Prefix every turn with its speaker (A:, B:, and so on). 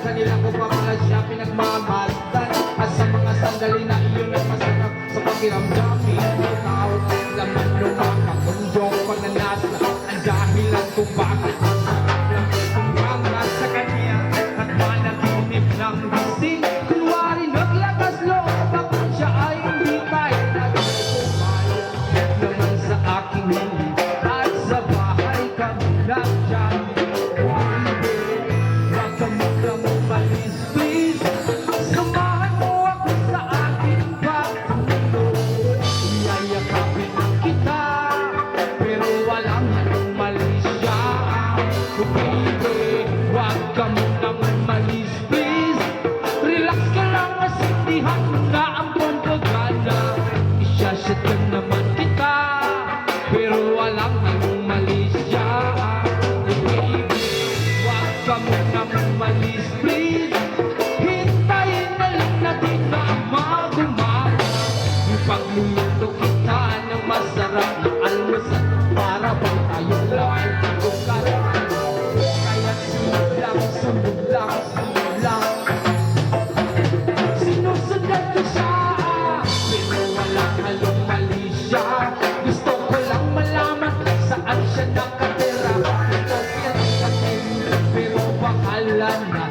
A: kanila ko pa pala siya pinagmamaltan. At sa mga sandali na iyon ay masarap sa pakiramdam. Hindi tao ang laman ng mga kundong pagnanasa. Ang dahilan kung bakit masarap lang itong mga sa kanya. At managinip ng gising, kunwari naglakas loob ako siya ay hindi tayo nag-umayag naman sa aking hindi. At sa bahay kami nagdyan. Huwag ka magkamumalis, please. Samahan mo ako sa aking pagtulog. Iyayakapin kita, pero walang umalis siya. Baby, huwag ka munang umalis, please. Relax ka lang, masindihan mo na ang pagkagana. Isyashit ka naman kita, pero walang umalis siya. Baby, huwag ka munang umalis, please. Hintayin na lang natin na magumawa. Yung pagluluto kita ng masarap na almusal, para bang tayo lang ay pagkukala. Kaya sunod lang, sunod lang, sunod lang. Sinusunod ko siya, pero walang halong mali siya. Gusto ko lang malaman kung saan siya nakatira. Ito pinakatin, pero bakalan na